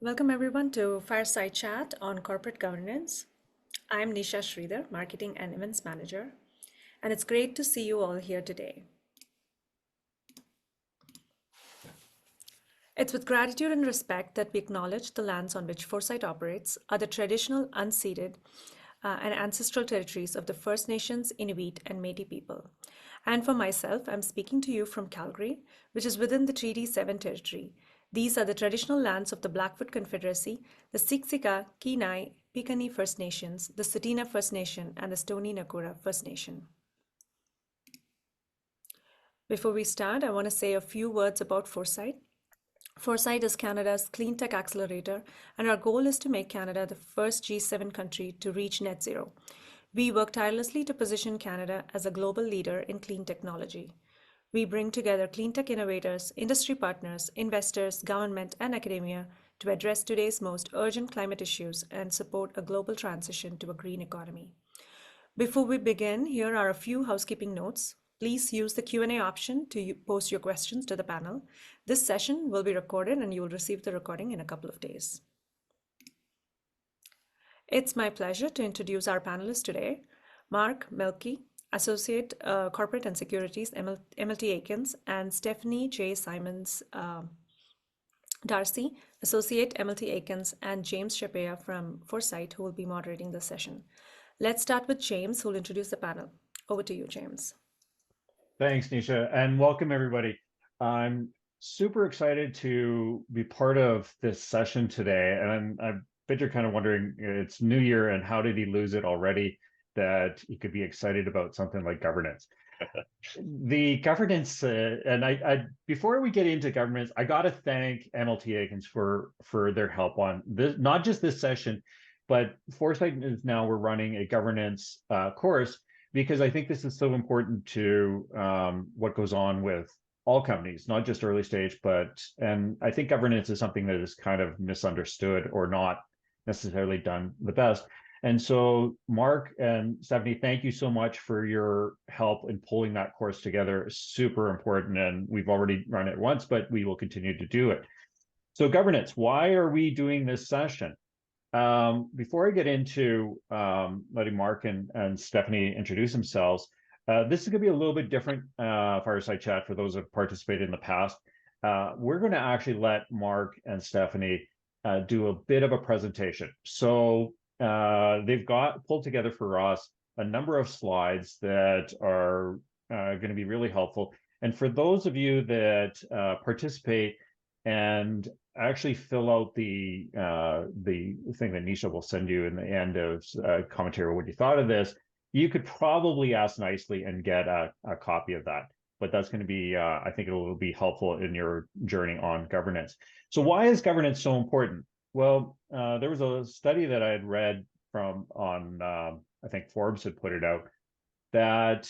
Welcome everyone to Fireside Chat on Corporate Governance. I'm Nisha Sridhar, Marketing and Events Manager, and it's great to see you all here today. It's with gratitude and respect that we acknowledge the lands on which Foresight operates are the traditional, unceded, and ancestral territories of the First Nations, Inuit, and Métis people. And for myself, I'm speaking to you from Calgary, which is within the Treaty 7 territory. These are the traditional lands of the Blackfoot Confederacy, the Siksika, Kenai, Piikani First Nations, the Tsuut'ina First Nation, and the Stoney Nakoda First Nation. Before we start, I want to say a few words about Foresight. Foresight is Canada's clean tech accelerator, and our goal is to make Canada the first G7 country to reach net zero. We work tirelessly to position Canada as a global leader in clean technology. We bring together clean tech innovators, industry partners, investors, government, and academia to address today's most urgent climate issues and support a global transition to a green economy. Before we begin, here are a few housekeeping notes. Please use the Q&A option to post your questions to the panel. This session will be recorded and you will receive the recording in a couple of days. It's my pleasure to introduce our panelists today. Mark Melke, Associate Corporate and Securities, MLT Aikens, and Stephanie J. Simons Darcy, Associate MLT Aikens, and James Shapea from Foresight, who will be moderating the session. Let's start with James, who will introduce the panel. Over to you, James. Thanks, Nisha, and welcome everybody. I'm super excited to be part of this session today, and I bet you're kind of wondering, it's New Year, and how did he lose it already that he could be excited about something like governance? The governance, and I before we get into governance, I got to thank MLT Aikens for their help on this, not just this session, but Foresight is now we're running a governance course because I think this is so important to what goes on with all companies, not just early stage, and I think governance is something that is kind of misunderstood or not necessarily done the best. And so, Mark and Stephanie, thank you so much for your help in pulling that course together. Super important. And we've already run it once, but we will continue to do it. So, governance, why are we doing this session? Before I get into letting Mark and Stephanie introduce themselves, this is going to be a little bit different fireside chat for those who have participated in the past. We're going to actually let Mark and Stephanie do a bit of a presentation. So they've got pulled together for us a number of slides that are going to be really helpful. And for those of you that participate and actually fill out the thing that Nisha will send you in the end of commentary what you thought of this, you could probably ask nicely and get a copy of that. But that's going to be, I think it will be helpful in your journey on governance. So why is governance so important? Well, there was a study that I had read I think Forbes had put it out, that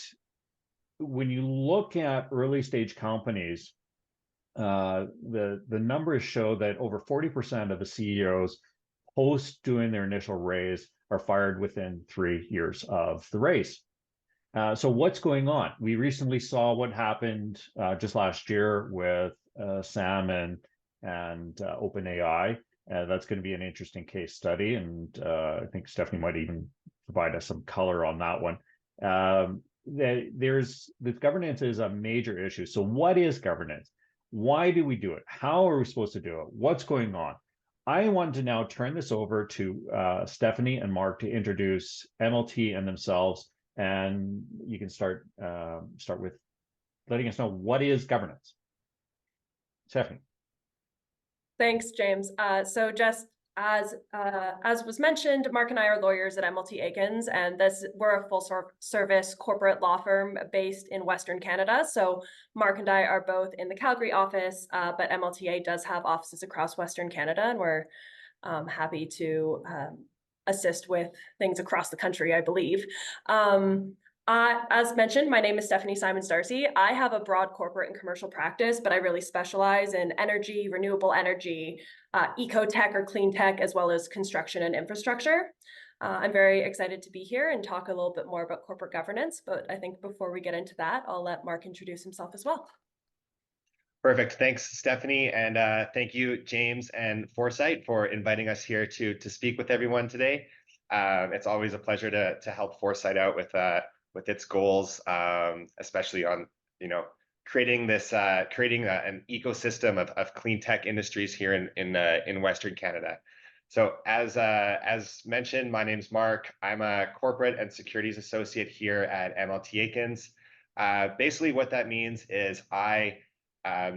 when you look at early stage companies, the numbers show that over 40% of the CEOs post doing their initial raise are fired within 3 years of the raise. So what's going on? We recently saw what happened just last year with Sam and OpenAI. That's going to be an interesting case study, and I think Stephanie might even provide us some color on that one. The governance is a major issue. So what is governance? Why do we do it? How are we supposed to do it? What's going on? I want to now turn this over to Stephanie and Mark to introduce MLT and themselves, and you can start with letting us know what is governance. Stephanie. Thanks, James. So just as was mentioned, Mark and I are lawyers at MLT Aikens, and we're a full-service corporate law firm based in Western Canada. So Mark and I are both in the Calgary office, but MLTA does have offices across Western Canada, and we're happy to assist with things across the country, I believe. As mentioned, my name is Stephanie Simons Darcy. I have a broad corporate and commercial practice, but I really specialize in energy, renewable energy, eco-tech or clean tech, as well as construction and infrastructure. I'm very excited to be here and talk a little bit more about corporate governance, but I think before we get into that, I'll let Mark introduce himself as well. Perfect. Thanks, Stephanie, and thank you, James and Foresight, for inviting us here to speak with everyone today. It's always a pleasure to help Foresight out with its goals, especially on creating this an ecosystem of clean tech industries here in Western Canada. So as mentioned, my name's Mark. I'm a corporate and securities associate here at MLT Aikens. Basically, what that means is I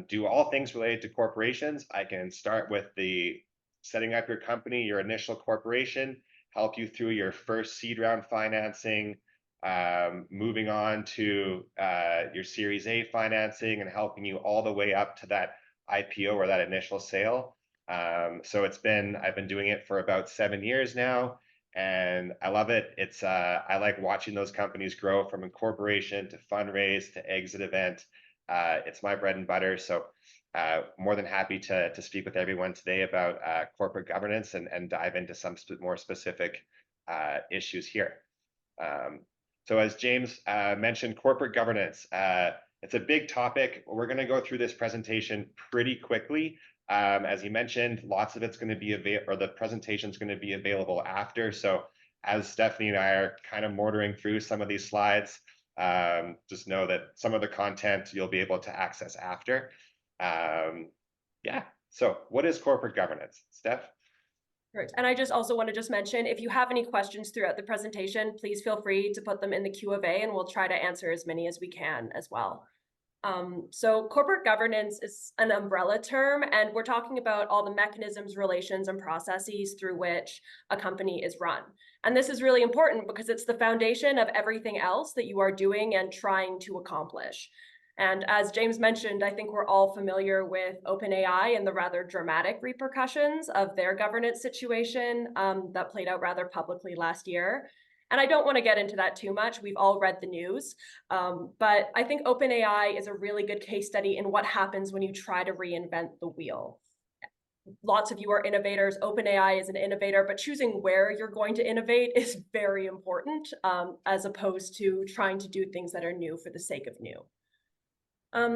do all things related to corporations. I can start with the setting up your company, your initial corporation, help you through your first seed round financing, moving on to your Series A financing, and helping you all the way up to that IPO or that initial sale. So I've been doing it for about 7 years now, and I love it. I like watching those companies grow from incorporation to fundraise to exit event. It's my bread and butter. So more than happy to speak with everyone today about corporate governance and dive into some more specific issues here. So as James mentioned, corporate governance, it's a big topic. We're going to go through this presentation pretty quickly. As he mentioned, lots of it's going to be the presentation is going to be available after. So as Stephanie and I are kind of mortaring through some of these slides, just know that some of the content you'll be able to access after. Yeah, so what is corporate governance, Steph? Right. And I just also want to just mention, if you have any questions throughout the presentation, please feel free to put them in the Q of A, and we'll try to answer as many as we can as well. So corporate governance is an umbrella term, and we're talking about all the mechanisms, relations, and processes through which a company is run. And this is really important because it's the foundation of everything else that you are doing and trying to accomplish. And as James mentioned, I think we're all familiar with OpenAI and the rather dramatic repercussions of their governance situation that played out rather publicly last year. And I don't want to get into that too much. We've all read the news. But I think OpenAI is a really good case study in what happens when you try to reinvent the wheel. Lots of you are innovators. OpenAI is an innovator, but choosing where you're going to innovate is very important, as opposed to trying to do things that are new for the sake of new.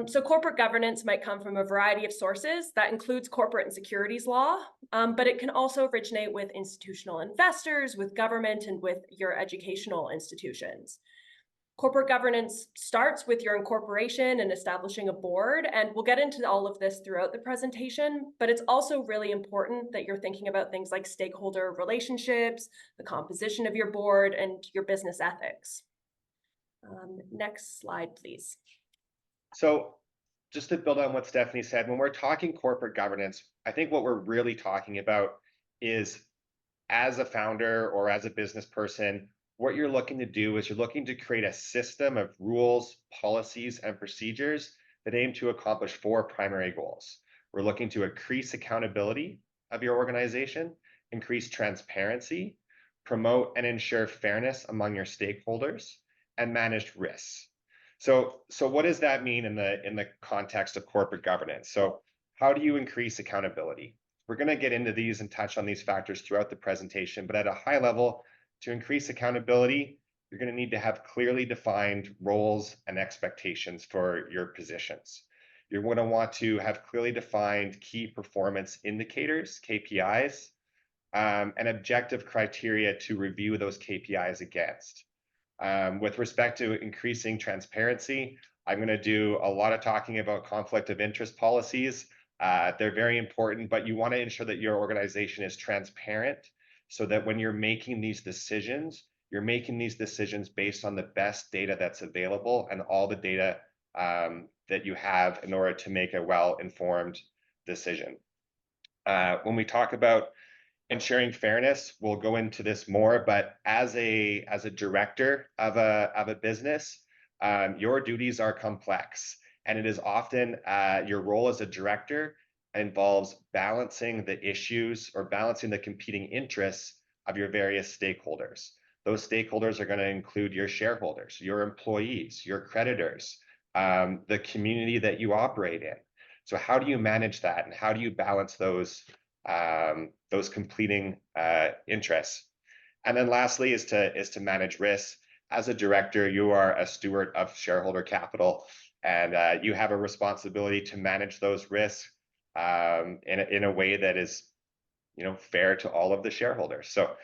So corporate governance might come from a variety of sources. That includes corporate and securities law, but it can also originate with institutional investors, with government, and with your educational institutions. Corporate governance starts with your incorporation and establishing a board, and we'll get into all of this throughout the presentation, but it's also really important that you're thinking about things like stakeholder relationships, the composition of your board, and your business ethics. Next slide, please. So just to build on what Stephanie said, when we're talking corporate governance, I think what we're really talking about is, as a founder or as a business person, what you're looking to do is you're looking to create a system of rules, policies, and procedures that aim to accomplish 4 primary goals. We're looking to increase accountability of your organization, increase transparency, promote and ensure fairness among your stakeholders, and manage risks. So what does that mean in the context of corporate governance? So how do you increase accountability? We're going to get into these and touch on these factors throughout the presentation, but at a high level, to increase accountability, you're going to need to have clearly defined roles and expectations for your positions. You're going to want to have clearly defined key performance indicators, KPIs, and objective criteria to review those KPIs against. With respect to increasing transparency, I'm going to do a lot of talking about conflict of interest policies. They're very important, but you want to ensure that your organization is transparent so that when you're making these decisions, you're making these decisions based on the best data that's available and all the data that you have in order to make a well-informed decision. When we talk about ensuring fairness, we'll go into this more, but as a director of a business, your duties are complex, and it is often your role as a director involves balancing the issues or balancing the competing interests of your various stakeholders. Those stakeholders are going to include your shareholders, your employees, your creditors, the community that you operate in. So how do you manage that, and how do you balance those completing interests? And then lastly is to manage risks. As a director, you are a steward of shareholder capital, and you have a responsibility to manage those risks in a way that is, fair to all of the shareholders. So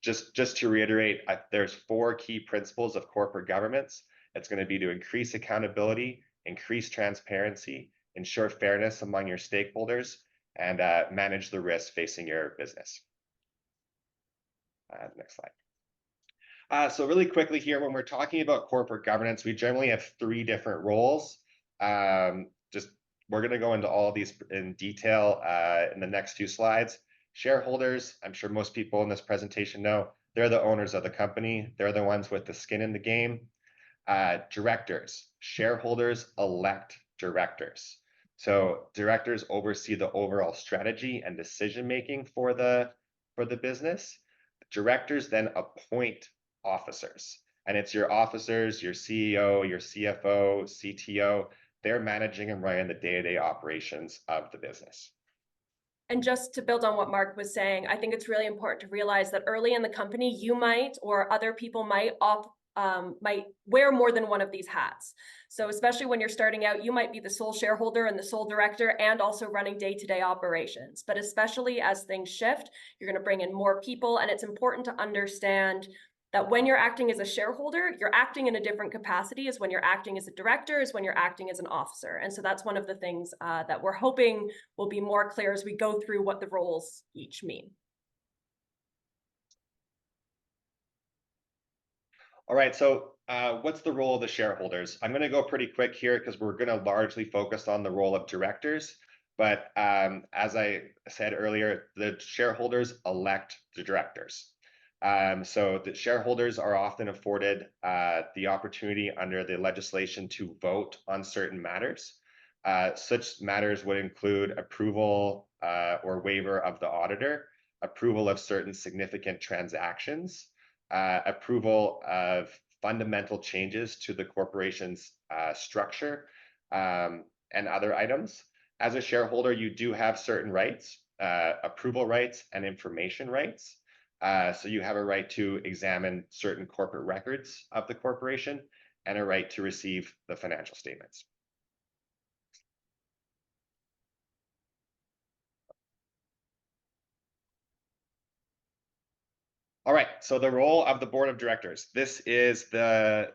just to reiterate, there's 4 key principles of corporate governance. It's going to be to increase accountability, increase transparency, ensure fairness among your stakeholders, and manage the risks facing your business. Next slide. So really quickly here, when we're talking about corporate governance, we generally have 3 different roles. We're going to go into all of these in detail in the next few slides. Shareholders, I'm sure most people in this presentation know, they're the owners of the company. They're the ones with the skin in the game. Directors, shareholders elect directors. So directors oversee the overall strategy and decision-making for the business. Directors then appoint officers, and it's your officers, your CEO, your CFO, CTO. They're managing and running the day-to-day operations of the business. And just to build on what Mark was saying, I think it's really important to realize that early in the company, you might, or other people might wear more than one of these hats. So especially when you're starting out, you might be the sole shareholder and the sole director and also running day-to-day operations. But especially as things shift, you're going to bring in more people, and it's important to understand that when you're acting as a shareholder, you're acting in a different capacity as when you're acting as a director, as when you're acting as an officer. And so that's one of the things that we're hoping will be more clear as we go through what the roles each mean. All right, so what's the role of the shareholders? I'm going to go pretty quick here because we're going to largely focus on the role of directors. But as I said earlier, the shareholders elect the directors. So the shareholders are often afforded the opportunity under the legislation to vote on certain matters. Such matters would include approval or waiver of the auditor, approval of certain significant transactions, approval of fundamental changes to the corporation's structure, and other items. As a shareholder, you do have certain rights, approval rights and information rights. So you have a right to examine certain corporate records of the corporation and a right to receive the financial statements. All right, so the role of the board of directors. This is the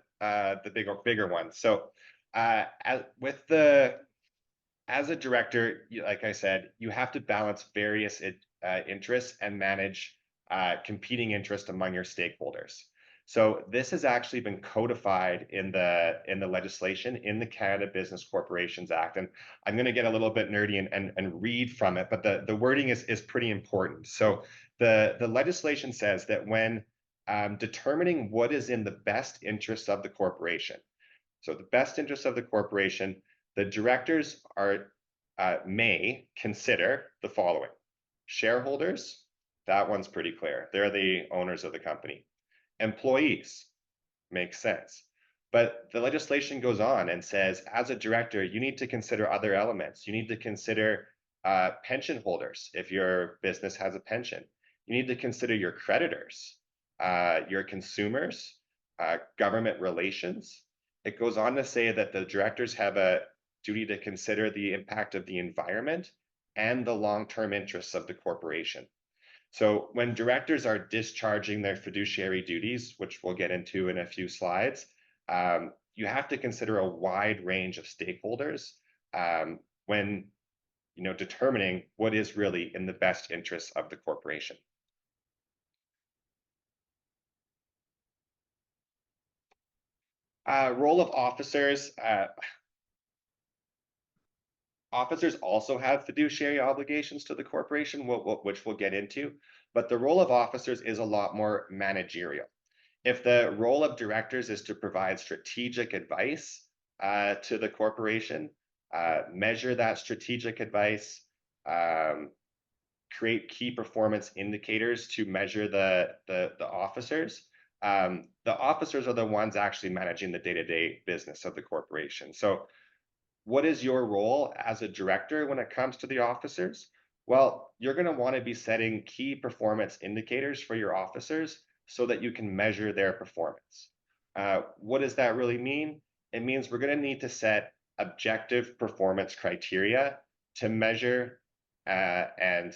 bigger one. So as a director, like I said, you have to balance various interests and manage competing interests among your stakeholders. So this has actually been codified in the legislation in the Canada Business Corporations Act. And I'm going to get a little bit nerdy and read from it, but the wording is pretty important. So the legislation says that when determining what is in the best interest of the corporation, so the best interest of the corporation, the directors may consider the following: shareholders. That one's pretty clear. They're the owners of the company. Employees, makes sense. But the legislation goes on and says, as a director, you need to consider other elements. You need to consider pension holders if your business has a pension. You need to consider your creditors, your consumers, government relations. It goes on to say that the directors have a duty to consider the impact of the environment and the long-term interests of the corporation. So when directors are discharging their fiduciary duties, which we'll get into in a few slides, you have to consider a wide range of stakeholders when determining what is really in the best interests of the corporation. Role of officers. Officers also have fiduciary obligations to the corporation, which we'll get into, but the role of officers is a lot more managerial. If the role of directors is to provide strategic advice to the corporation, measure that strategic advice, create key performance indicators to measure the officers. The officers are the ones actually managing the day-to-day business of the corporation. So what is your role as a director when it comes to the officers? Well, you're going to want to be setting key performance indicators for your officers so that you can measure their performance. What does that really mean? it means we're going to need to set objective performance criteria to measure and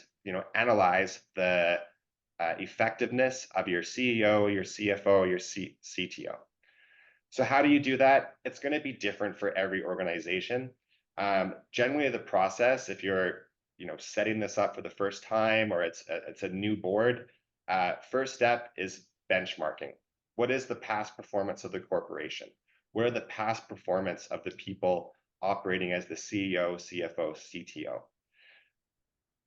analyze the effectiveness of your CEO, your CFO, your CTO. So how do you do that? It's going to be different for every organization. Generally, the process, if you're setting this up for the first time or it's a new board, first step is benchmarking. What is the past performance of the corporation? What are the past performance of the people operating as the CEO, CFO, CTO?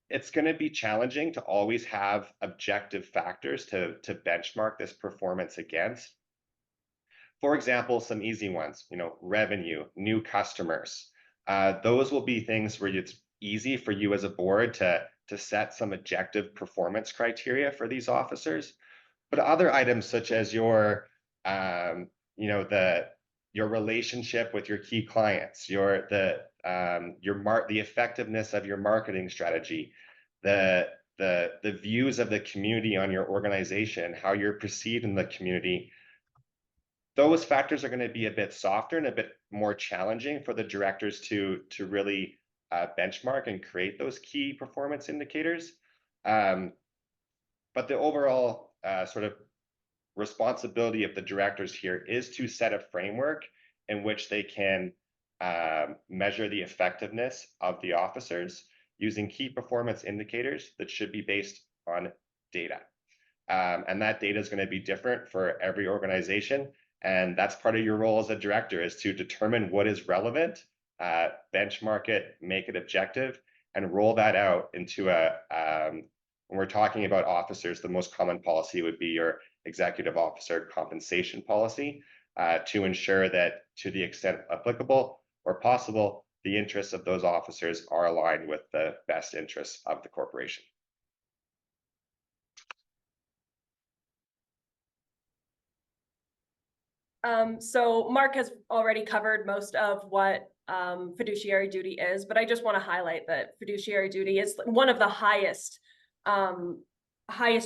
It's going to be challenging to always have objective factors to benchmark this performance against. For example, some easy ones, revenue, new customers. Those will be things where it's easy for you as a board to set some objective performance criteria for these officers. But other items such as your relationship with your key clients, the effectiveness of your marketing strategy, the views of the community on your organization, how you're perceived in the community, those factors are going to be a bit softer and a bit more challenging for the directors to really benchmark and create those key performance indicators. But the overall sort of responsibility of the directors here is to set a framework in which they can measure the effectiveness of the officers using key performance indicators that should be based on data. And that data is going to be different for every organization. And that's part of your role as a director, is to determine what is relevant, benchmark it, make it objective, and roll that out into when we're talking about officers, the most common policy would be your executive officer compensation policy, to ensure that to the extent applicable or possible, the interests of those officers are aligned with the best interests of the corporation. So Mark has already covered most of what fiduciary duty is, but I just want to highlight that fiduciary duty is one of the highest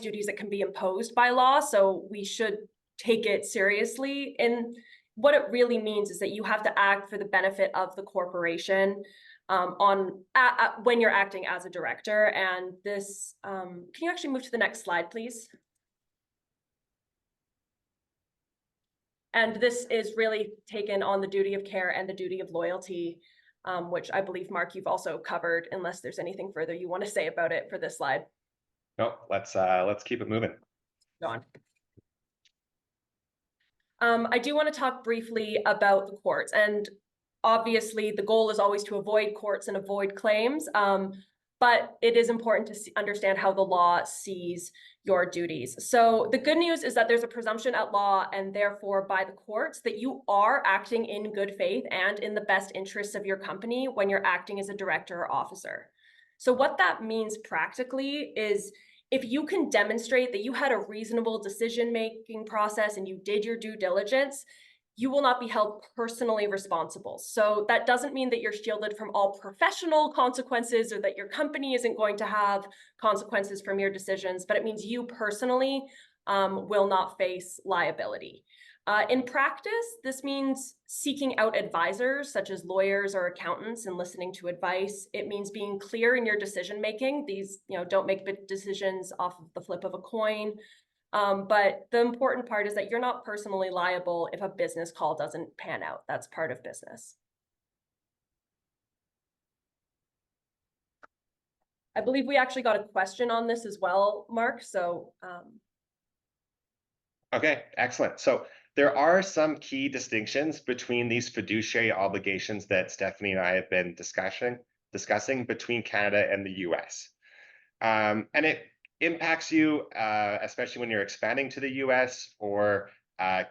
duties that can be imposed by law. So we should take it seriously. And what it really means is that you have to act for the benefit of the corporation when you're acting as a director. And this, can you actually move to the next slide, please? And this is really taken on the duty of care and the duty of loyalty, which I believe, Mark, you've also covered, unless there's anything further you want to say about it for this slide. No, let's keep it moving. Go on. I do want to talk briefly about the courts. And obviously, the goal is always to avoid courts and avoid claims. But it is important to understand how the law sees your duties. So the good news is that there's a presumption at law and therefore by the courts that you are acting in good faith and in the best interests of your company when you're acting as a director or officer. So what that means practically is if you can demonstrate that you had a reasonable decision-making process and you did your due diligence, you will not be held personally responsible. So that doesn't mean that you're shielded from all professional consequences or that your company isn't going to have consequences from your decisions, but it means you personally will not face liability. In practice, this means seeking out advisors such as lawyers or accountants and listening to advice. It means being clear in your decision-making. These, don't make big decisions off of the flip of a coin. But the important part is that you're not personally liable if a business call doesn't pan out. That's part of business. I believe we actually got a question on this as well, Mark. So, Okay, excellent. So there are some key distinctions between these fiduciary obligations that Stephanie and I have been discussing between Canada and the US. And it impacts you, especially when you're expanding to the US or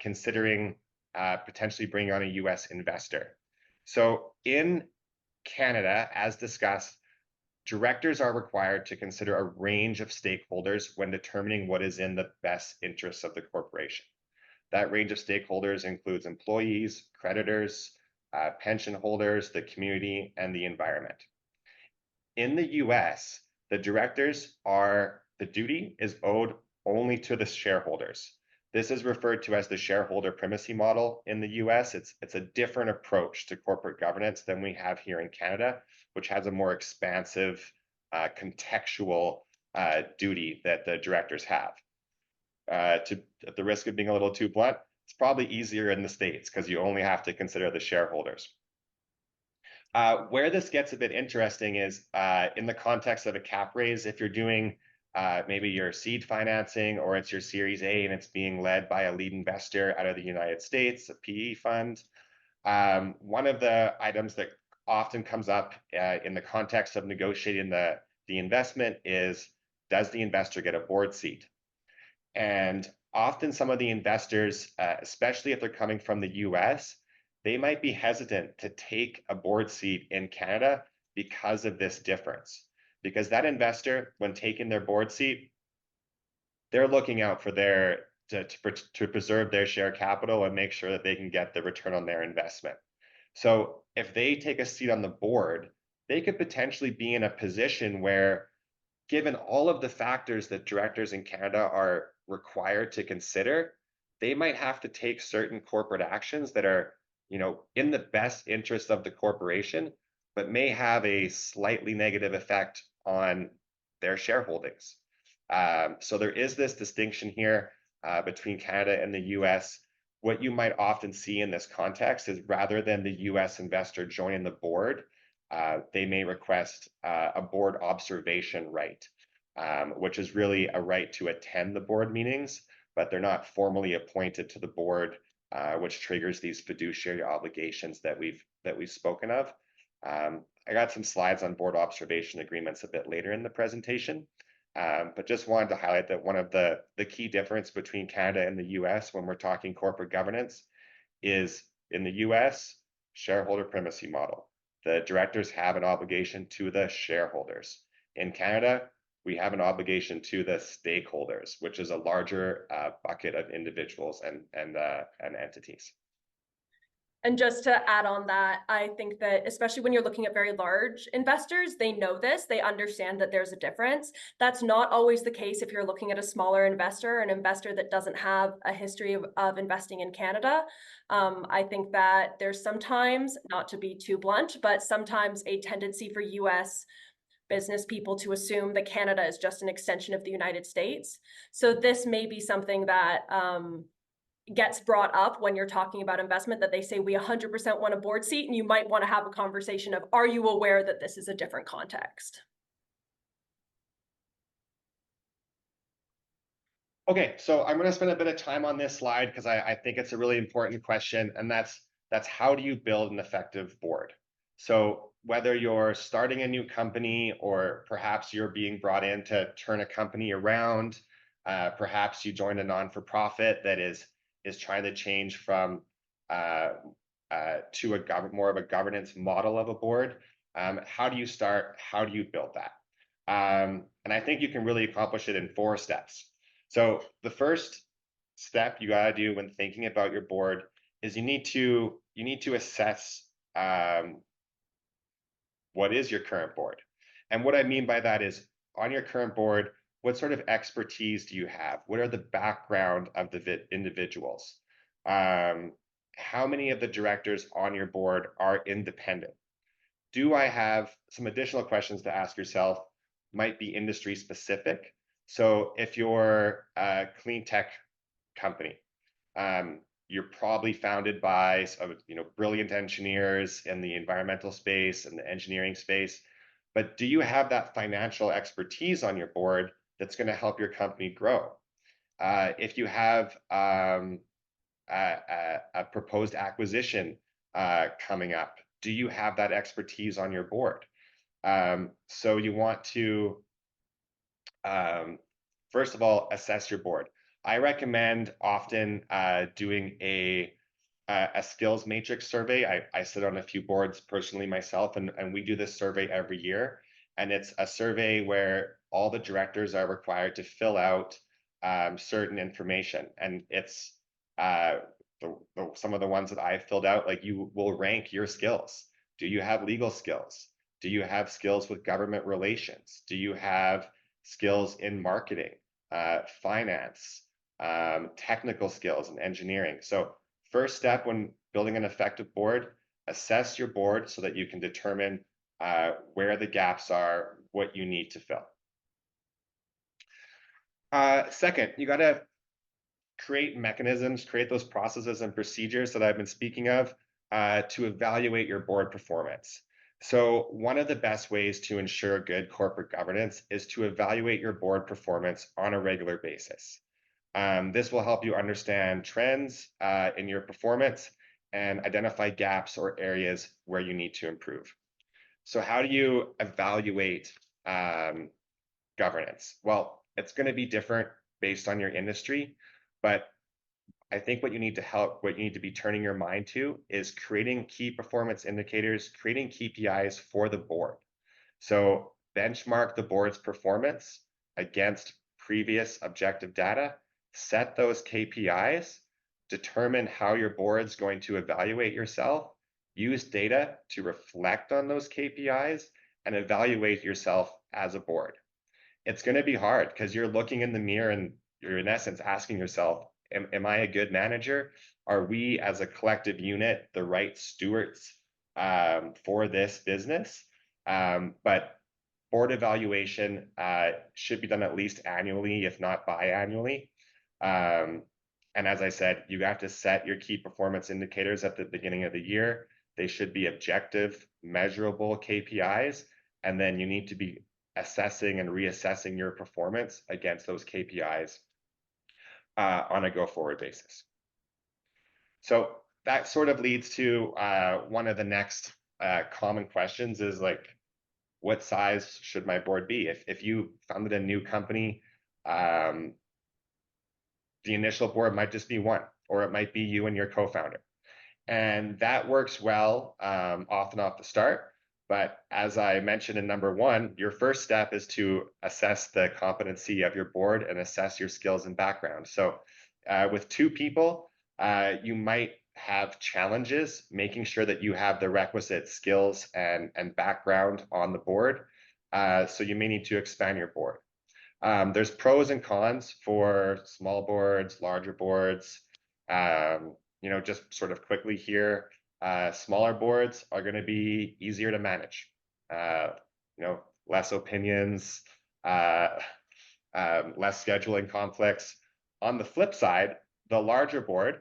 considering potentially bringing on a US investor. So in Canada, as discussed, directors are required to consider a range of stakeholders when determining what is in the best interests of the corporation. That range of stakeholders includes employees, creditors, pension holders, the community, and the environment. In the US, the duty is owed only to the shareholders. This is referred to as the shareholder primacy model in the US. It's a different approach to corporate governance than we have here in Canada, which has a more expansive contextual duty that the directors have. At the risk of being a little too blunt, it's probably easier in the States because you only have to consider the shareholders. Where this gets a bit interesting is in the context of a cap raise, if you're doing maybe your seed financing or it's your Series A and it's being led by a lead investor out of the United States, a PE fund. One of the items that often comes up in the context of negotiating the investment is, does the investor get a board seat? And often some of the investors, especially if they're coming from the US, they might be hesitant to take a board seat in Canada because of this difference. Because that investor, when taking their board seat, they're looking out for their to preserve their share capital and make sure that they can get the return on their investment. So if they take a seat on the board, they could potentially be in a position where, given all of the factors that directors in Canada are required to consider, they might have to take certain corporate actions that are, in the best interest of the corporation, but may have a slightly negative effect on their shareholdings. So there is this distinction here between Canada and the US. What you might often see in this context is, rather than the US investor joining the board, they may request a board observation right, which is really a right to attend the board meetings, but they're not formally appointed to the board, which triggers these fiduciary obligations that we've spoken of. I got some slides on board observation agreements a bit later in the presentation, but just wanted to highlight that one of the key difference between Canada and the US when we're talking corporate governance is, in the US, shareholder primacy model. The directors have an obligation to the shareholders. In Canada, we have an obligation to the stakeholders, which is a larger bucket of individuals and entities. And just to add on that, I think that especially when you're looking at very large investors, they know this, they understand that there's a difference. That's not always the case if you're looking at a smaller investor, an investor that doesn't have a history of investing in Canada. I think that there's sometimes, not to be too blunt, but sometimes a tendency for US business people to assume that Canada is just an extension of the United States. So this may be something that gets brought up when you're talking about investment, that they say we 100% want a board seat, and you might want to have a conversation of, are you aware that this is a different context? Okay, so I'm going to spend a bit of time on this slide because I think it's a really important question, and that's how do you build an effective board? So whether you're starting a new company or perhaps you're being brought in to turn a company around, perhaps you joined a non-for-profit that is trying to change from to more of a governance model of a board. How do you start? How do you build that? And I think you can really accomplish it in 4 steps. So the first step you got to do when thinking about your board is you need to assess what is your current board. And what I mean by that is, on your current board, what sort of expertise do you have? What are the background of the individuals? How many of the directors on your board are independent? Do I have some additional questions to ask yourself? Might be industry specific. So if you're a clean tech company, you're probably founded by brilliant engineers in the environmental space and the engineering space. But do you have that financial expertise on your board that's going to help your company grow? If you have a proposed acquisition coming up, do you have that expertise on your board? So you want to, first of all, assess your board. I recommend often doing a skills matrix survey. I sit on a few boards personally myself, and we do this survey every year. And it's a survey where all the directors are required to fill out certain information. And it's some of the ones that I've filled out, like, you will rank your skills. Do you have legal skills? Do you have skills with government relations? Do you have skills in marketing, finance, technical skills and engineering. So first step when building an effective board, assess your board so that you can determine where the gaps are, what you need to fill. Second, you got to create mechanisms, create those processes and procedures that I've been speaking of to evaluate your board performance. So one of the best ways to ensure good corporate governance is to evaluate your board performance on a regular basis. This will help you understand trends in your performance and identify gaps or areas where you need to improve. So how do you evaluate governance? Well, it's going to be different based on your industry, but I think what you need to be turning your mind to is creating key performance indicators, creating KPIs for the board. So benchmark the board's performance against previous objective data, set those KPIs, determine how your board's going to evaluate yourself, use data to reflect on those KPIs, and evaluate yourself as a board. It's going to be hard because you're looking in the mirror and you're in essence asking yourself, am I a good manager? Are we as a collective unit the right stewards for this business? But board evaluation should be done at least annually, if not biannually. And as I said, you have to set your key performance indicators at the beginning of the year. They should be objective, measurable KPIs, and then you need to be assessing and reassessing your performance against those KPIs on a go-forward basis. So that sort of leads to one of the next common questions is like, what size should my board be? If you founded a new company, the initial board might just be one, or it might be you and your co-founder. And that works well often off the start. But as I mentioned in number one, your first step is to assess the competency of your board and assess your skills and background. So with two people, you might have challenges making sure that you have the requisite skills and background on the board. So you may need to expand your board. There's pros and cons for small boards, larger boards. Just sort of quickly here, smaller boards are going to be easier to manage. Less opinions, less scheduling conflicts. On the flip side, the larger board,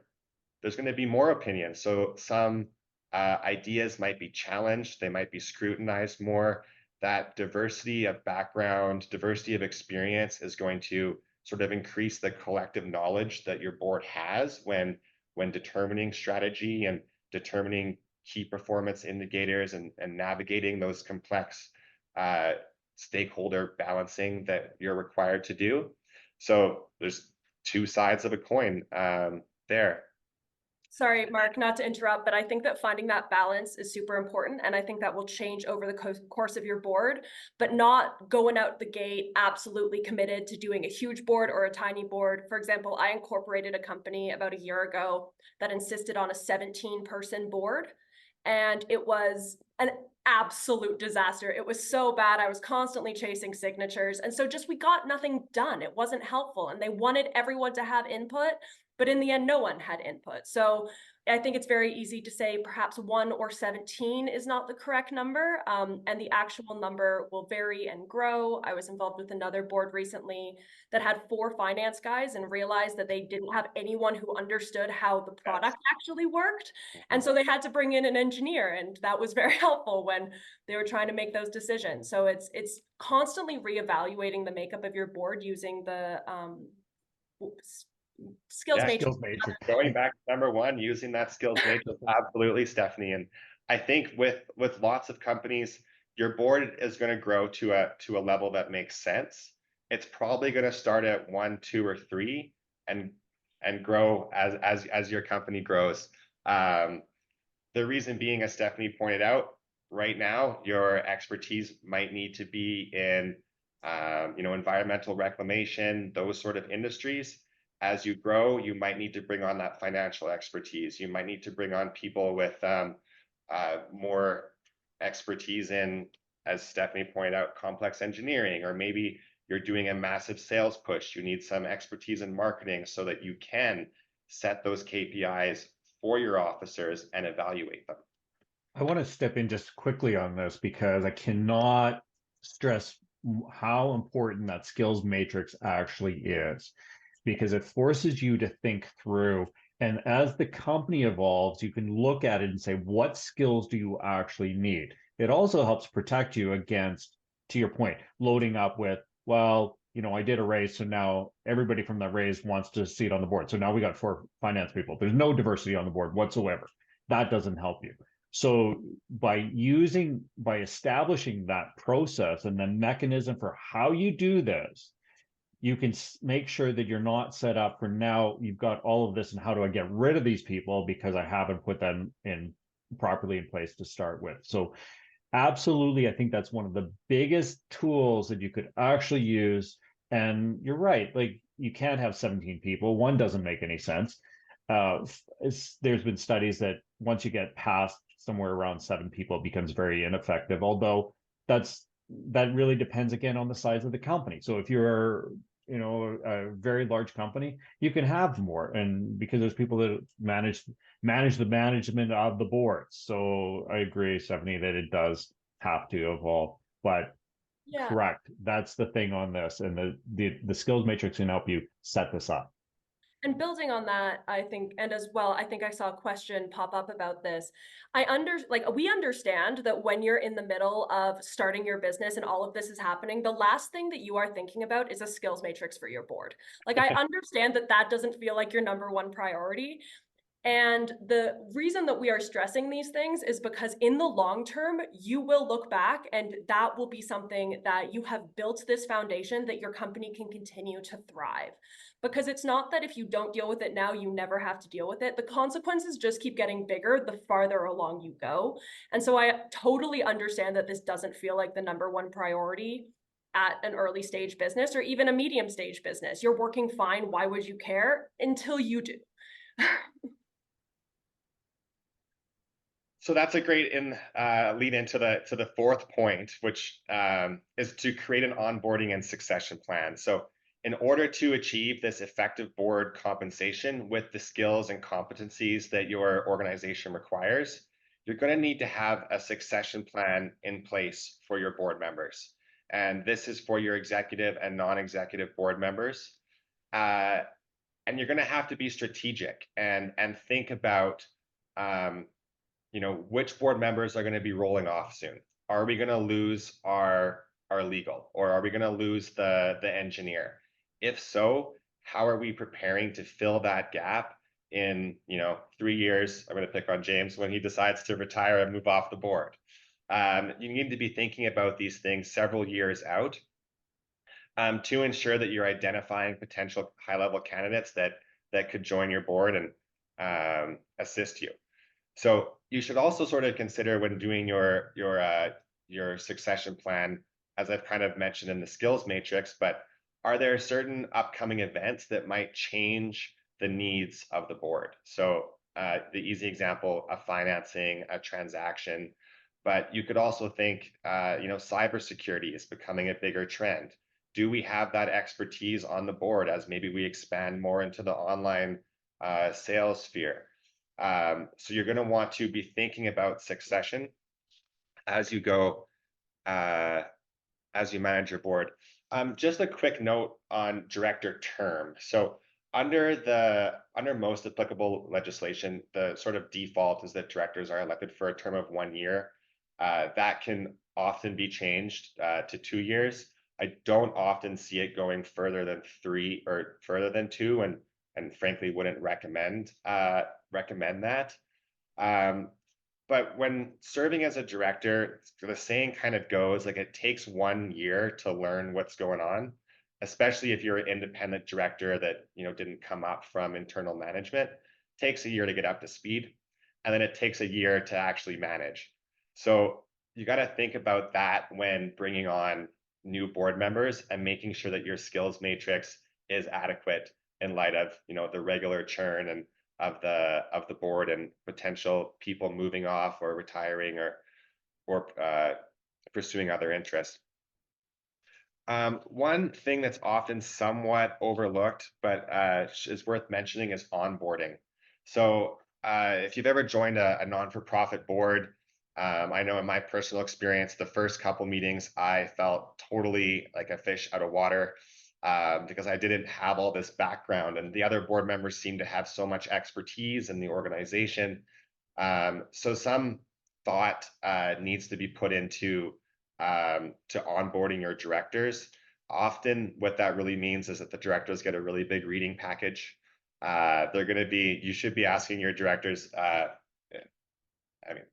there's going to be more opinions. So some ideas might be challenged, they might be scrutinized more. That diversity of background, diversity of experience is going to sort of increase the collective knowledge that your board has when determining strategy and determining key performance indicators and navigating those complex stakeholder balancing that you're required to do. So there's two sides of a coin there. Sorry, Mark, not to interrupt, but I think that finding that balance is super important. And I think that will change over the course of your board, but not going out the gate absolutely committed to doing a huge board or a tiny board. For example, I incorporated a company about a year ago that insisted on a 17-person board. And it was an absolute disaster. It was so bad. I was constantly chasing signatures. And so we got nothing done. It wasn't helpful. And they wanted everyone to have input, but in the end, no one had input. So I think it's very easy to say perhaps 1 or 17 is not the correct number, and the actual number will vary and grow. I was involved with another board recently that had 4 finance guys and realized that they didn't have anyone who understood how the product actually worked. And so they had to bring in an engineer, and that was very helpful when they were trying to make those decisions. So it's constantly reevaluating the makeup of your board using the skills matrix. Going back to number one, using that skills matrix, absolutely, Stephanie. And I think with lots of companies, your board is going to grow to a level that makes sense. It's probably going to start at 1, 2, or 3, and grow as your company grows. The reason being, as Stephanie pointed out, right now your expertise might need to be in environmental reclamation, those sort of industries. As you grow, you might need to bring on that financial expertise. You might need to bring on people with more expertise in, as Stephanie pointed out, complex engineering, or maybe you're doing a massive sales push, you need some expertise in marketing so that you can set those KPIs for your officers and evaluate them. I want to step in just quickly on this because I cannot stress how important that skills matrix actually is, because it forces you to think through. And as the company evolves, you can look at it and say, what skills do you actually need? It also helps protect you against, to your point, loading up with, well, I did a raise, so now everybody from that raise wants to see it on the board. So now we got 4 finance people. There's no diversity on the board whatsoever. That doesn't help you. So by establishing that process and the mechanism for how you do this, you can make sure that you're not set up for now you've got all of this and how do I get rid of these people because I haven't put them in properly in place to start with. So absolutely, I think that's one of the biggest tools that you could actually use. And you're right, like you can't have 17 people. One doesn't make any sense. There's been studies that once you get past somewhere around 7 people, it becomes very ineffective. Although that really depends again on the size of the company. So if you're a very large company, you can have more, and because there's people that manage the management of the boards. So I agree, Stephanie, that it does have to evolve. But Yeah. correct, that's the thing on this, and the skills matrix can help you set this up. And building on that, I think, and as well, I think I saw a question pop up about this. We understand that when you're in the middle of starting your business and all of this is happening, the last thing that you are thinking about is a skills matrix for your board. Like, I understand that that doesn't feel like your number one priority. And the reason that we are stressing these things is because in the long term, you will look back and that will be something that you have built this foundation that your company can continue to thrive. Because it's not that if you don't deal with it now, you never have to deal with it. The consequences just keep getting bigger the farther along you go. And so I totally understand that this doesn't feel like the number one priority at an early stage business or even a medium stage business. You're working fine. Why would you care? Until you do. So that's a great lead into the fourth point, which is to create an onboarding and succession plan. So in order to achieve this effective board compensation with the skills and competencies that your organization requires, you're going to need to have a succession plan in place for your board members. And this is for your executive and non-executive board members. And you're going to have to be strategic and think about which board members are going to be rolling off soon. Are we going to lose our legal, or are we going to lose the engineer? If so, how are we preparing to fill that gap in 3 years? I'm going to pick on James when he decides to retire and move off the board. You need to be thinking about these things several years out to ensure that you're identifying potential high-level candidates that could join your board and assist you. So you should also sort of consider when doing your succession plan, as I've kind of mentioned in the skills matrix, but are there certain upcoming events that might change the needs of the board? So the easy example of financing a transaction, but you could also think, cybersecurity is becoming a bigger trend. Do we have that expertise on the board as maybe we expand more into the online sales sphere? So you're going to want to be thinking about succession as you go, as you manage your board. Just a quick note on director term. So under most applicable legislation, the sort of default is that directors are elected for a term of 1 year. That can often be changed to 2 years. I don't often see it going further than 3 or further than 2, and frankly wouldn't recommend that. But when serving as a director, the saying kind of goes like it takes 1 year to learn what's going on, especially if you're an independent director that didn't come up from internal management. It takes a year to get up to speed, and then it takes a year to actually manage. So you got to think about that when bringing on new board members and making sure that your skills matrix is adequate in light of the regular churn and of the board and potential people moving off or retiring or pursuing other interests. One thing that's often somewhat overlooked, but is worth mentioning is onboarding. So if you've ever joined a non-for-profit board, I know in my personal experience, the first couple meetings, I felt totally like a fish out of water because I didn't have all this background, and the other board members seemed to have so much expertise in the organization. So some thought needs to be put into to onboarding your directors. Often what that really means is that the directors get a really big reading package. They're going to be, you should be asking your directors, I mean,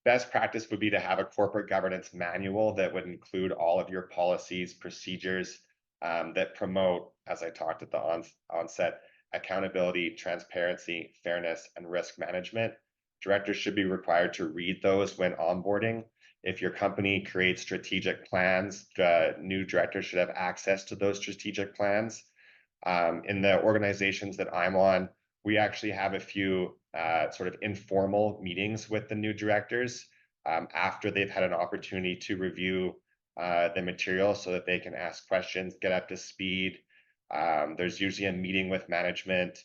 best practice would be to have a corporate governance manual that would include all of your policies, procedures that promote, as I talked at the onset, accountability, transparency, fairness, and risk management. Directors should be required to read those when onboarding. If your company creates strategic plans, new directors should have access to those strategic plans. In the organizations that I'm on, we actually have a few sort of informal meetings with the new directors after they've had an opportunity to review the material so that they can ask questions, get up to speed. There's usually a meeting with management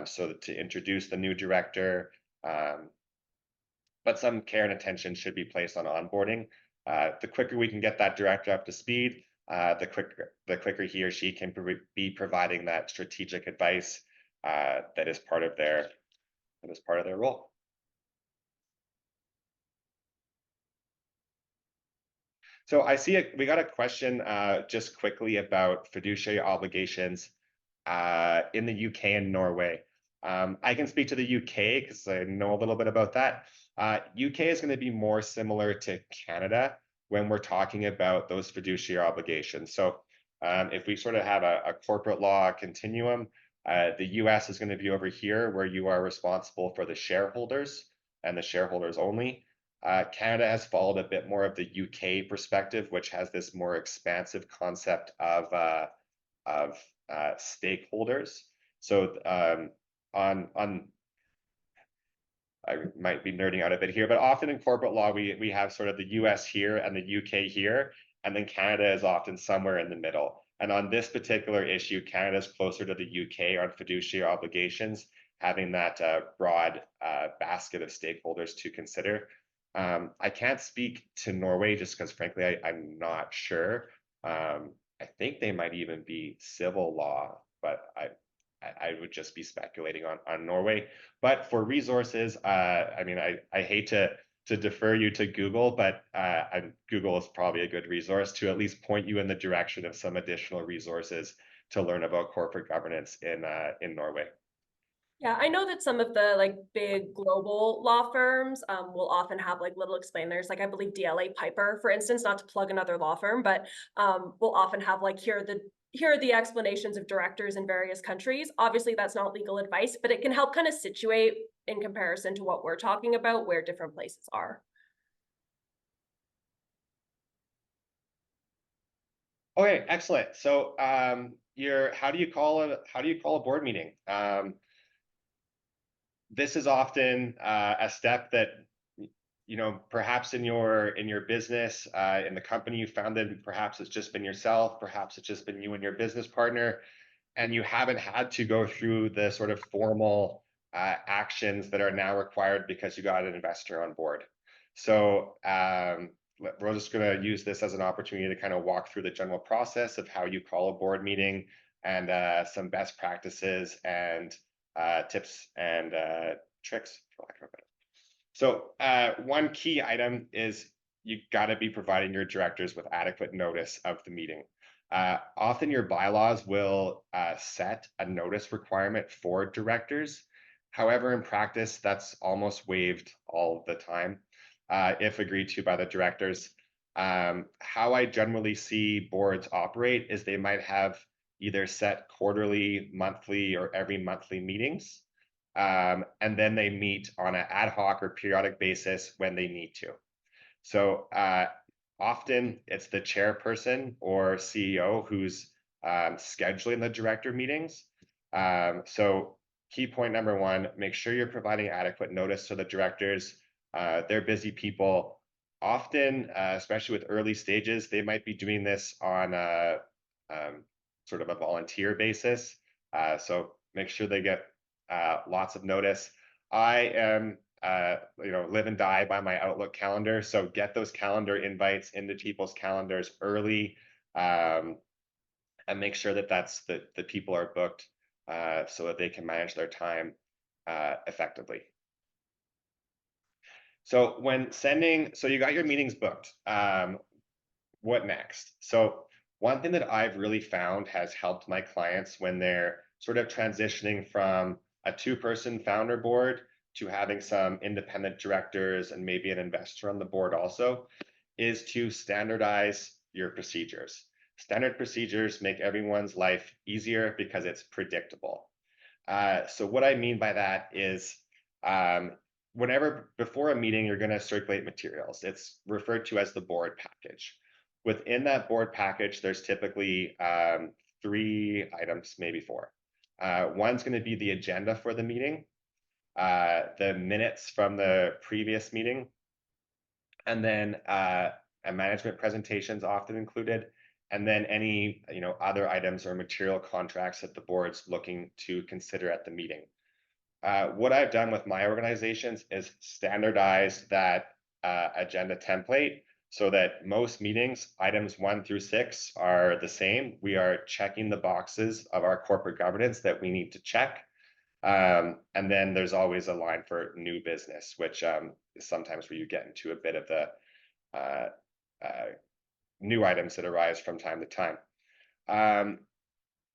so to introduce the new director. But some care and attention should be placed on onboarding. The quicker we can get that director up to speed, the quicker he or she can be providing that strategic advice that is part of their role. So I see we got a question just quickly about fiduciary obligations in the UK and Norway. I can speak to the UK because I know a little bit about that. UK is going to be more similar to Canada when we're talking about those fiduciary obligations. So if we sort of have a corporate law continuum, the US is going to be over here where you are responsible for the shareholders and the shareholders only. Canada has followed a bit more of the UK perspective, which has this more expansive concept of stakeholders. So on I might be nerding out a bit here, but often in corporate law, we have sort of the US here and the UK here, and then Canada is often somewhere in the middle. And on this particular issue, Canada is closer to the UK on fiduciary obligations, having that broad basket of stakeholders to consider. I can't speak to Norway just because, frankly, I'm not sure. I think they might even be civil law, but I would just be speculating on Norway. But for resources, I mean, I hate to defer you to Google, but Google is probably a good resource to at least point you in the direction of some additional resources to learn about corporate governance in Norway. Yeah, I know that some of the like big global law firms will often have like little explainers. Like I believe DLA Piper, for instance, not to plug another law firm, but will often have like here are the explanations of directors in various countries. Obviously, that's not legal advice, but it can help kind of situate in comparison to what we're talking about where different places are. Okay, excellent. So how do you call a board meeting? This is often a step that perhaps in your business, in the company you founded, perhaps it's just been yourself, perhaps it's just been you and your business partner, and you haven't had to go through the sort of formal actions that are now required because you got an investor on board. So we're just going to use this as an opportunity to kind of walk through the general process of how you call a board meeting and some best practices and tips and tricks, for lack of a better. So one key item is you got to be providing your directors with adequate notice of the meeting. Often your bylaws will set a notice requirement for directors. However, in practice, that's almost waived all the time if agreed to by the directors. How I generally see boards operate is they might have either set quarterly, monthly, or every monthly meetings. And then they meet on an ad hoc or periodic basis when they need to. So often it's the chairperson or CEO who's scheduling the director meetings. So key point number one, make sure you're providing adequate notice to the directors. They're busy people. often, especially with early stages, they might be doing this on a sort of a volunteer basis. So make sure they get lots of notice. I am, live and die by my Outlook calendar. So get those calendar invites into people's calendars early, and make sure that the people are booked so that they can manage their time effectively. So when sending, so you got your meetings booked. What next? So one thing that I've really found has helped my clients when they're sort of transitioning from a two-person founder board to having some independent directors and maybe an investor on the board also, is to standardize your procedures. Standard procedures make everyone's life easier because it's predictable. So what I mean by that is whenever before a meeting, you're going to circulate materials. It's referred to as the board package. Within that board package, there's typically 3 items, maybe 4. One's going to be the agenda for the meeting, the minutes from the previous meeting, and then a management presentation is often included, and then any other items or material contracts that the board's looking to consider at the meeting. What I've done with my organizations is standardize that agenda template so that most meetings, items 1 through 6, are the same. We are checking the boxes of our corporate governance that we need to check. And then there's always a line for new business, which is sometimes where you get into a bit of the new items that arise from time to time.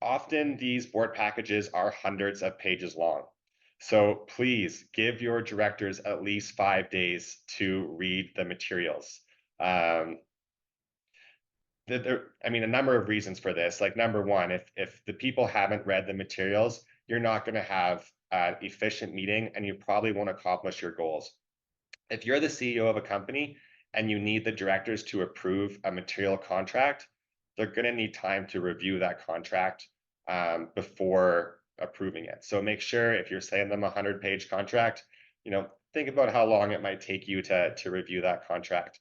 Often these board packages are hundreds of pages long. So please give your directors at least 5 days to read the materials. I mean, a number of reasons for this. Like number one, if the people haven't read the materials, you're not going to have an efficient meeting and you probably won't accomplish your goals. If you're the CEO of a company and you need the directors to approve a material contract, they're going to need time to review that contract before approving it. So make sure if you're sending them a 100-page contract, think about how long it might take you to review that contract.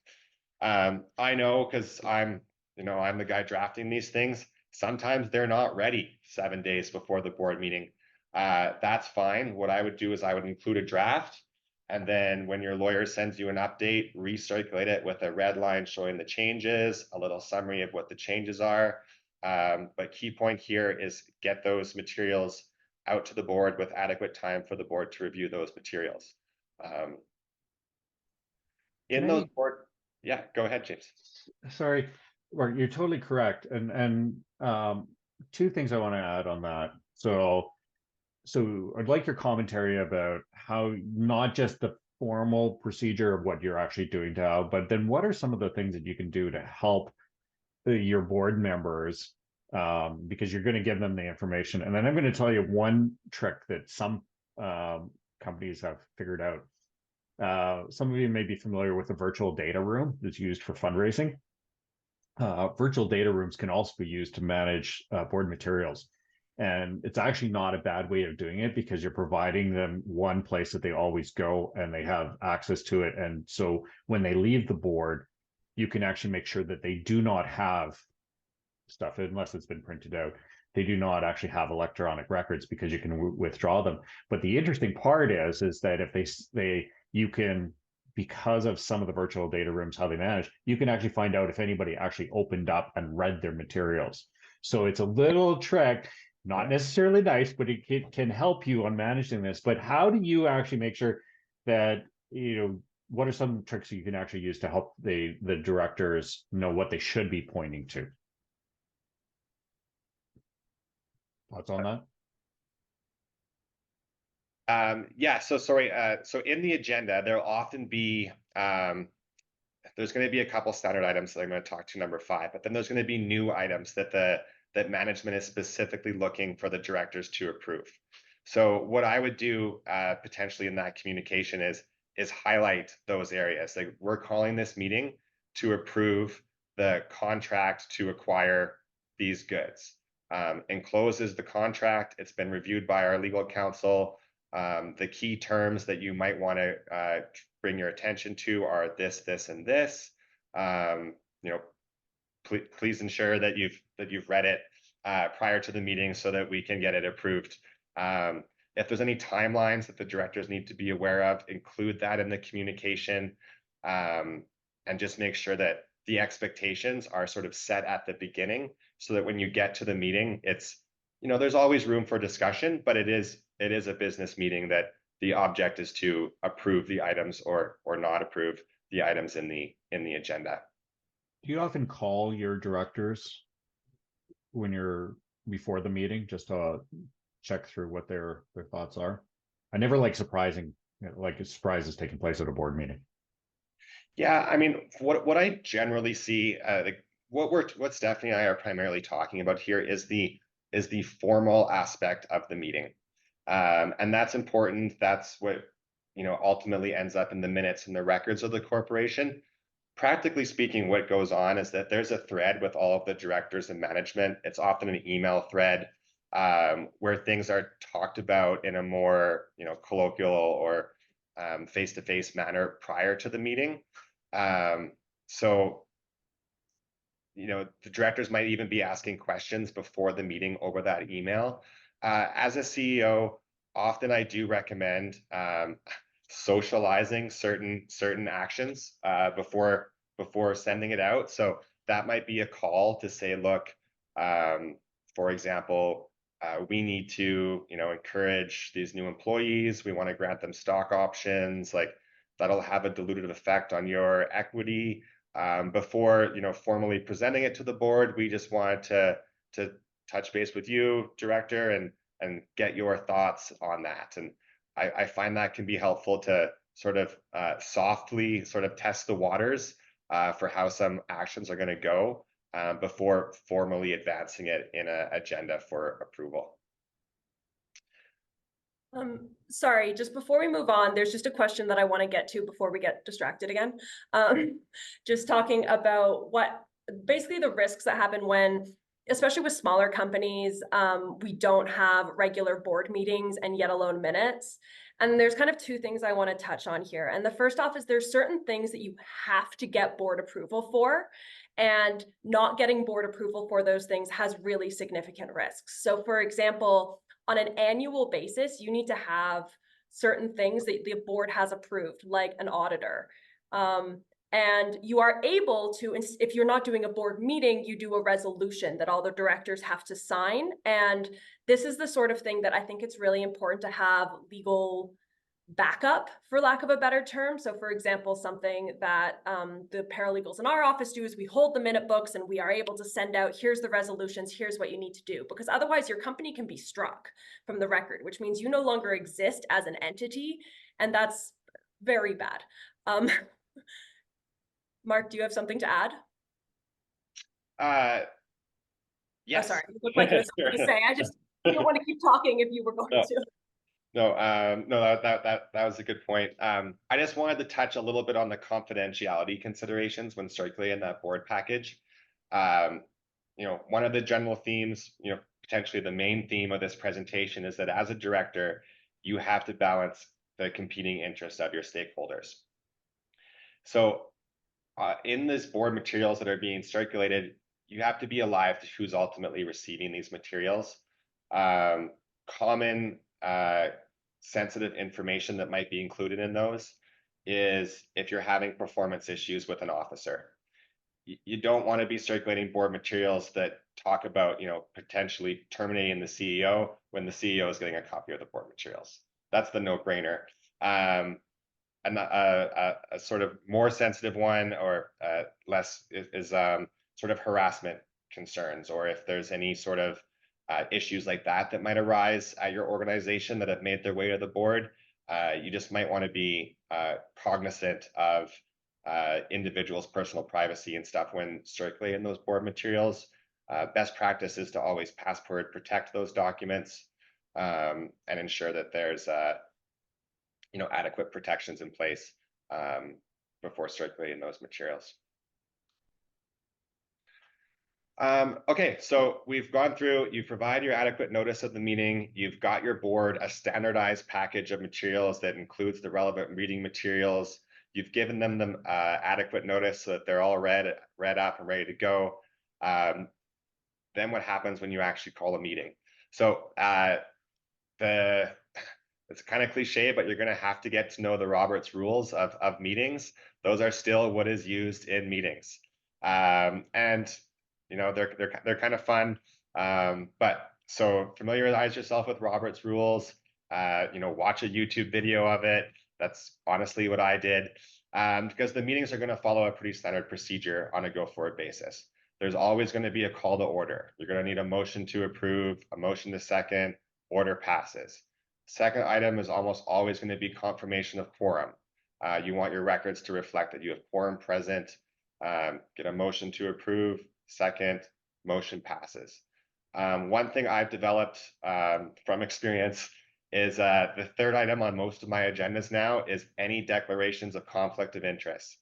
I know because I'm the guy drafting these things. Sometimes they're not ready 7 days before the board meeting. That's fine. What I would do is I would include a draft. And then when your lawyer sends you an update, recirculate it with a red line showing the changes, a little summary of what the changes are. But key point here is get those materials out to the board with adequate time for the board to review those materials. In those board, yeah, go ahead, James. Sorry, Mark, you're totally correct. And 2 things I want to add on that. So I'd like your commentary about how not just the formal procedure of what you're actually doing now, but then what are some of the things that you can do to help your board members, because you're going to give them the information. And then I'm going to tell you one trick that some companies have figured out. Some of you may be familiar with the virtual data room that's used for fundraising. Virtual data rooms can also be used to manage board materials. And it's actually not a bad way of doing it because you're providing them one place that they always go and they have access to it. And so when they leave the board, you can actually make sure that they do not have stuff unless it's been printed out. They do not actually have electronic records because you can withdraw them. But the interesting part is that if you can, because of some of the virtual data rooms, how they manage, you can actually find out if anybody actually opened up and read their materials. So it's a little trick, not necessarily nice, but it can help you on managing this. But how do you actually make sure that, what are some tricks you can actually use to help the directors know what they should be pointing to? Thoughts on that? Yeah, so sorry. So in the agenda, there'll often be, there's going to be a couple standard items that I'm going to talk to number 5, but then there's going to be new items that management is specifically looking for the directors to approve. So what I would do potentially in that communication is highlight those areas. Like we're calling this meeting to approve the contract to acquire these goods. Encloses the contract. It's been reviewed by our legal counsel. The key terms that you might want to bring your attention to are this, this, and this. You know, please ensure that you've read it prior to the meeting so that we can get it approved. If there's any timelines that the directors need to be aware of, include that in the communication, and just make sure that the expectations are sort of set at the beginning so that when you get to the meeting, it's, you know, there's always room for discussion, but it is a business meeting that the object is to approve the items or not approve the items in the agenda. Do you often call your directors when you're before the meeting just to check through what their thoughts are? I never like surprising, like a surprise is taking place at a board meeting. Yeah, I mean, what I generally see, what Stephanie and I are primarily talking about here is the formal aspect of the meeting, and that's important. That's what, you know, ultimately ends up in the minutes and the records of the corporation. Practically speaking, what goes on is that there's a thread with all of the directors and management. It's often an email thread where things are talked about in a more, you know, colloquial or face-to-face manner prior to the meeting. So, you know, the directors might even be asking questions before the meeting over that email. As a CEO, often I do recommend socializing certain actions before sending it out. So that might be a call to say, look, for example, we need to, you know, encourage these new employees. We want to grant them stock options. Like, that'll have a dilutive effect on your equity. Before, you know, formally presenting it to the board, we just wanted to touch base with you, director, and get your thoughts on that. And I find that can be helpful to sort of softly sort of test the waters for how some actions are going to go before formally advancing it in an agenda for approval. Sorry, just before we move on, there's just a question that I want to get to before we get distracted again. Just talking about what basically the risks that happen when, especially with smaller companies, we don't have regular board meetings and yet alone minutes. And there's kind of two things I want to touch on here. And the first off is there's certain things that you have to get board approval for, and not getting board approval for those things has really significant risks. So for example, on an annual basis, you need to have certain things that the board has approved, like an auditor. And you are able to, if you're not doing a board meeting, you do a resolution that all the directors have to sign. And this is the sort of thing that I think it's really important to have legal backup, for lack of a better term. So for example, something that the paralegals in our office do is we hold the minute books and we are able to send out, here's the resolutions, here's what you need to do, because otherwise your company can be struck from the record, which means you no longer exist as an entity, and that's very bad. Mark, do you have something to add? Yes. Oh, sorry, you look like you have something to say. I just didn't want to keep talking if you were going to. No, that was a good point. I just wanted to touch a little bit on the confidentiality considerations when circulating that board package. You know, one of the general themes, you know, potentially the main theme of this presentation is that as a director, you have to balance the competing interests of your stakeholders. So in these board materials that are being circulated, you have to be alive to who's ultimately receiving these materials. Common sensitive information that might be included in those is if you're having performance issues with an officer. You don't want to be circulating board materials that talk about, you know, potentially terminating the CEO when the CEO is getting a copy of the board materials. That's the no-brainer. And a sort of more sensitive one or less is sort of harassment concerns, or if there's any sort of issues like that might arise at your organization that have made their way to the board. You just might want to be cognizant of individuals' personal privacy and stuff when circulating those board materials. Best practice is to always password protect those documents and ensure that there's you know, adequate protections in place before circulating those materials. Okay, so we've gone through, you provide your adequate notice of the meeting, you've got your board a standardized package of materials that includes the relevant reading materials, you've given them adequate notice so that they're all read up and ready to go. Then what happens when you actually call a meeting? So it's kind of cliche, but you're going to have to get to know the Roberts rules of meetings. Those are still what is used in meetings, and you know they're kind of fun. But so familiarize yourself with Roberts rules. You know, watch a YouTube video of it. That's honestly what I did, because the meetings are going to follow a pretty standard procedure on a go-forward basis. There's always going to be a call to order. You're going to need a motion to approve, a motion to second, order passes. Second item is almost always going to be confirmation of quorum. You want your records to reflect that you have quorum present. Get a motion to approve, second, motion passes. One thing I've developed from experience is the third item on most of my agendas now is any declarations of conflict of interest.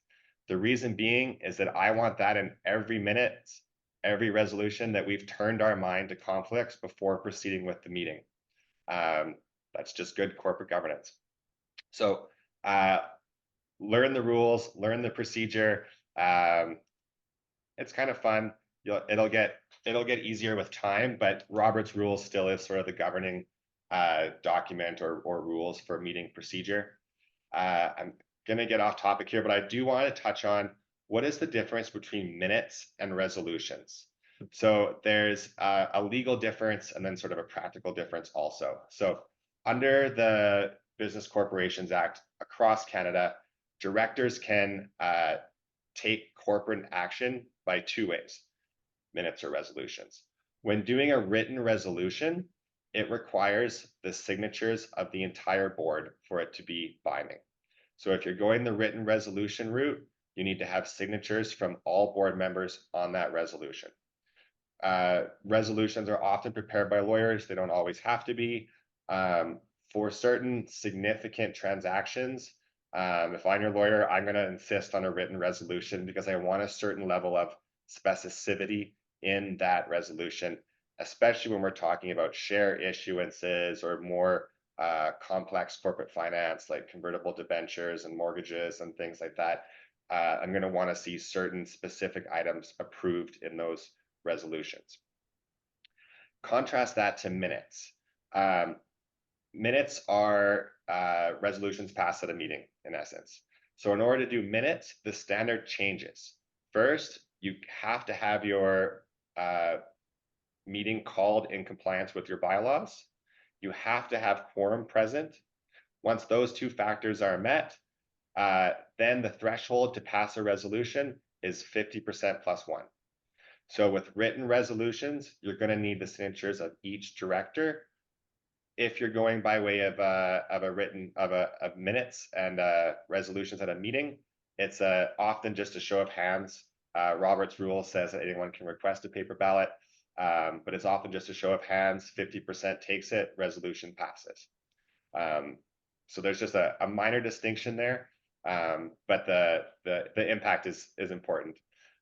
The reason being is that I want that in every minute, every resolution, that we've turned our mind to conflicts before proceeding with the meeting. That's just good corporate governance. So learn the rules, learn the procedure. It's kind of fun. It'll get easier with time, but Robert's rules still is sort of the governing document or rules for meeting procedure. I'm gonna get off topic here, but I do want to touch on what is the difference between minutes and resolutions. So there's a legal difference and then sort of a practical difference also. So under the Business Corporations Act across Canada, directors can take corporate action by two ways: minutes or resolutions. When doing a written resolution, it requires the signatures of the entire board for it to be binding. So if you're going the written resolution route, you need to have signatures from all board members on that resolution. Resolutions are often prepared by lawyers. They don't always have to be. For certain significant transactions, if I'm your lawyer, I'm going to insist on a written resolution because I want a certain level of specificity in that resolution, especially when we're talking about share issuances or more complex corporate finance like convertible debentures and mortgages and things like that. I'm going to want to see certain specific items approved in those resolutions. Contrast that to minutes. Minutes are resolutions passed at a meeting, in essence. So in order to do minutes, the standard changes. First, you have to have your meeting called in compliance with your bylaws. You have to have quorum present. Once those two factors are met, then the threshold to pass a resolution is 50% plus one. So with written resolutions, you're going to need the signatures of each director. If you're going by way of minutes and resolutions at a meeting, it's often just a show of hands. Robert's rule says that anyone can request a paper ballot, but it's often just a show of hands. 50% takes it, resolution passes. So there's just a minor distinction there, but the impact is important.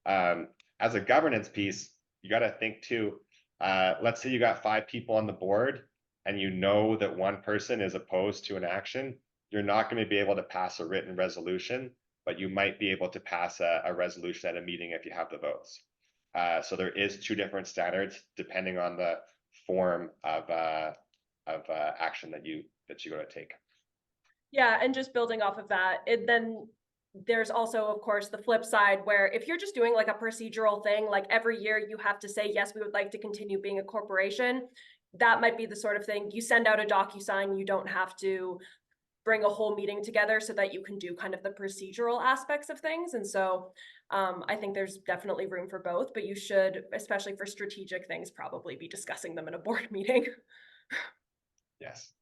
As a governance piece, you got to think too. Let's say you got 5 people on the board, and you know that one person is opposed to an action. You're not going to be able to pass a written resolution, but you might be able to pass a resolution at a meeting if you have the votes. So there is 2 different standards depending on the form of action that you're going to take. Yeah, and just building off of that, then there's also, of course, the flip side where if you're just doing like a procedural thing, like every year you have to say, yes, we would like to continue being a corporation. That might be the sort of thing you send out a DocuSign. You don't have to bring a whole meeting together so that you can do kind of the procedural aspects of things. And so I think there's definitely room for both, but you should, especially for strategic things, probably be discussing them in a board meeting. Yes.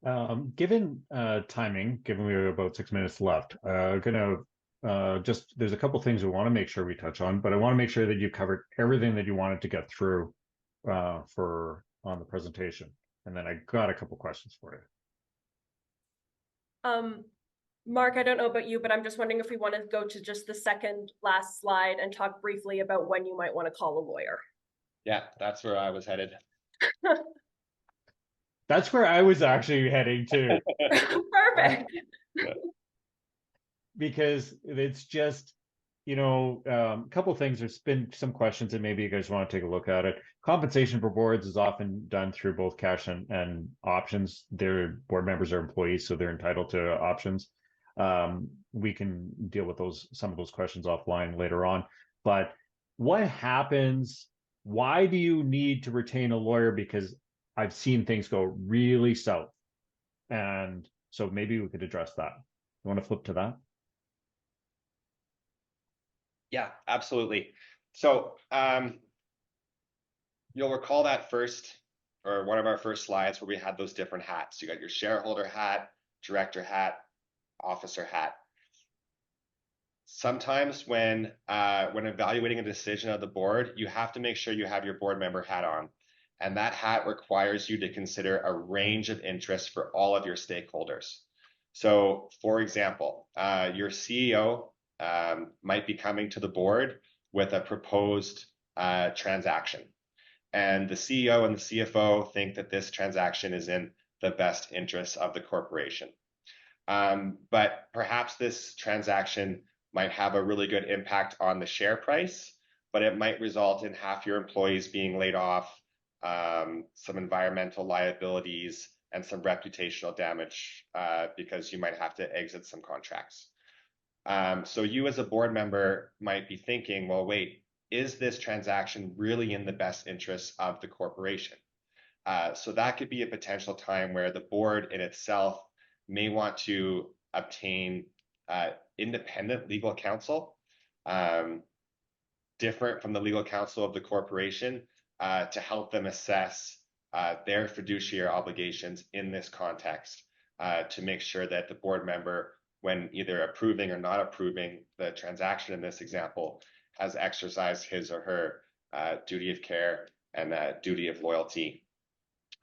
Given timing, given we have about 6 minutes left, there's a couple things we want to make sure we touch on, but I want to make sure that you covered everything that you wanted to get through on the presentation. And then I got a couple questions for you. Mark, I don't know about you, but I'm just wondering if we want to go to just the second last slide and talk briefly about when you might want to call a lawyer. Yeah, that's where I was headed. That's where I was actually heading to. Perfect. because it's just, a couple of things. There's been some questions, and maybe you guys want to take a look at it. Compensation for boards is often done through both cash and options. Their board members are employees, so they're entitled to options. We can deal with some of those questions offline later on. But what happens? Why do you need to retain a lawyer? Because I've seen things go really south. And so maybe we could address that. You want to flip to that? Yeah, absolutely. So you'll recall that one of our first slides where we had those different hats. You got your shareholder hat, director hat, officer hat. Sometimes when evaluating a decision of the board, you have to make sure you have your board member hat on. And that hat requires you to consider a range of interests for all of your stakeholders. So, for example, your CEO might be coming to the board with a proposed transaction. And the CEO and the CFO think that this transaction is in the best interests of the corporation. But perhaps this transaction might have a really good impact on the share price, but it might result in half your employees being laid off, some environmental liabilities, and some reputational damage because you might have to exit some contracts. So you as a board member might be thinking, well, wait, is this transaction really in the best interests of the corporation? So that could be a potential time where the board in itself may want to obtain independent legal counsel, different from the legal counsel of the corporation, to help them assess their fiduciary obligations in this context, to make sure that the board member, when either approving or not approving the transaction in this example, has exercised his or her duty of care and duty of loyalty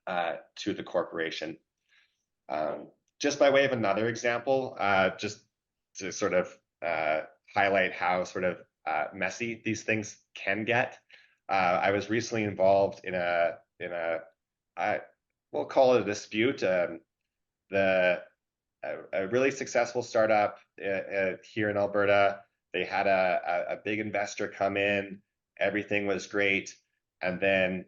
to the corporation. Just by way of another example, just to sort of highlight how sort of messy these things can get. I was recently involved in we'll call it a dispute. A really successful startup here in Alberta. They had a big investor come in. Everything was great, and then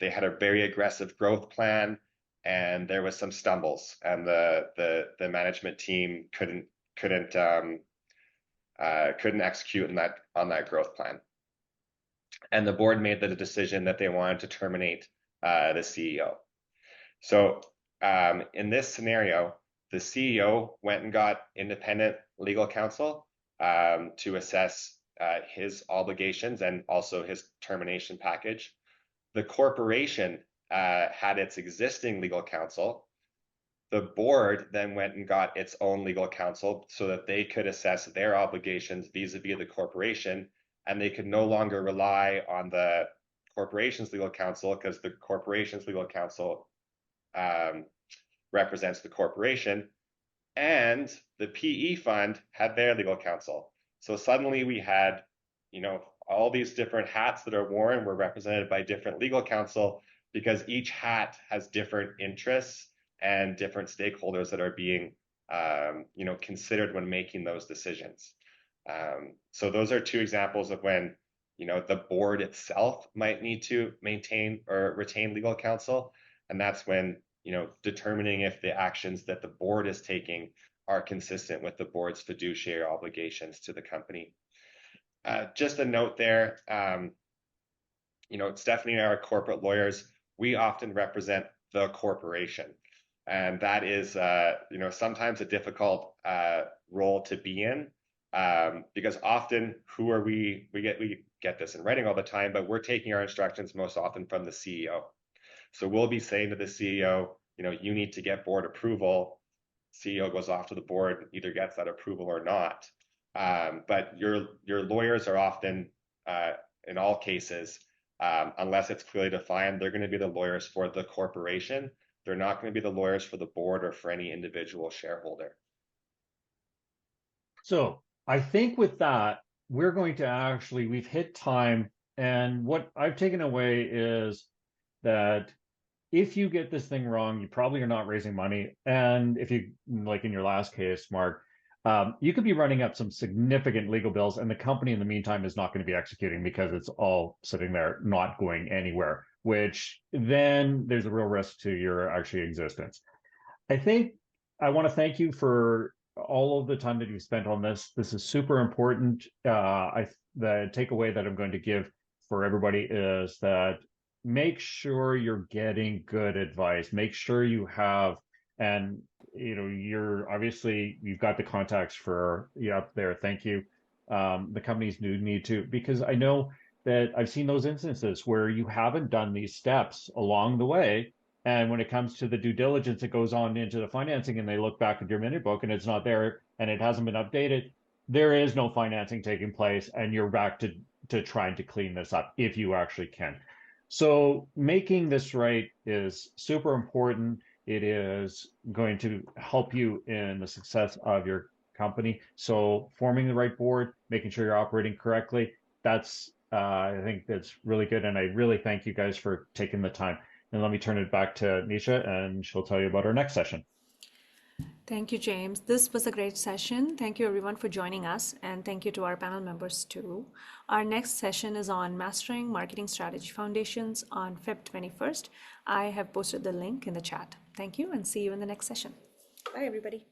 they had a very aggressive growth plan, and there was some stumbles, and the management team couldn't execute on that growth plan, and the board made the decision that they wanted to terminate the CEO. So in this scenario, the CEO went and got independent legal counsel to assess his obligations and also his termination package. The corporation had its existing legal counsel. The board then went and got its own legal counsel so that they could assess their obligations vis-a-vis the corporation, and they could no longer rely on the corporation's legal counsel because the corporation's legal counsel represents the corporation, and the PE fund had their legal counsel. So suddenly we had, all these different hats that are worn were represented by different legal counsel because each hat has different interests and different stakeholders that are being, considered when making those decisions. So those are two examples of when, the board itself might need to maintain or retain legal counsel, and that's when, determining if the actions that the board is taking are consistent with the board's fiduciary obligations to the company. Just a note there, Stephanie and I are corporate lawyers. We often represent the corporation, and that is, sometimes a difficult role to be in, because often we get this in writing all the time, but we're taking our instructions most often from the CEO. So we'll be saying to the CEO, you need to get board approval. CEO goes off to the board and either gets that approval or not. But your lawyers are often, in all cases, unless it's clearly defined, they're going to be the lawyers for the corporation. They're not going to be the lawyers for the board or for any individual shareholder. So I think with that, we've hit time. And what I've taken away is that if you get this thing wrong, you probably are not raising money. And if you, like in your last case, Mark, you could be running up some significant legal bills, and the company in the meantime is not going to be executing because it's all sitting there, not going anywhere, which then there's a real risk to your actually existence. I think I want to thank you for all of the time that you've spent on this. This is super important. The takeaway that I'm going to give for everybody is that make sure you're getting good advice. Make sure you have, and you're obviously you've got the contacts for you up there. Thank you. The companies do need to, because I know that I've seen those instances where you haven't done these steps along the way. And when it comes to the due diligence, it goes on into the financing, and they look back at your minute book and it's not there and it hasn't been updated. There is no financing taking place, and you're back to trying to clean this up if you actually can. So making this right is super important. It is going to help you in the success of your company. So forming the right board, making sure you're operating correctly, that's I think that's really good. And I really thank you guys for taking the time. And let me turn it back to Nisha, and she'll tell you about our next session. Thank you, James. This was a great session. Thank you, everyone, for joining us. And thank you to our panel members, too. Our next session is on Mastering Marketing Strategy Foundations on Feb 21st. I have posted the link in the chat. Thank you, and see you in the next session. Bye, everybody.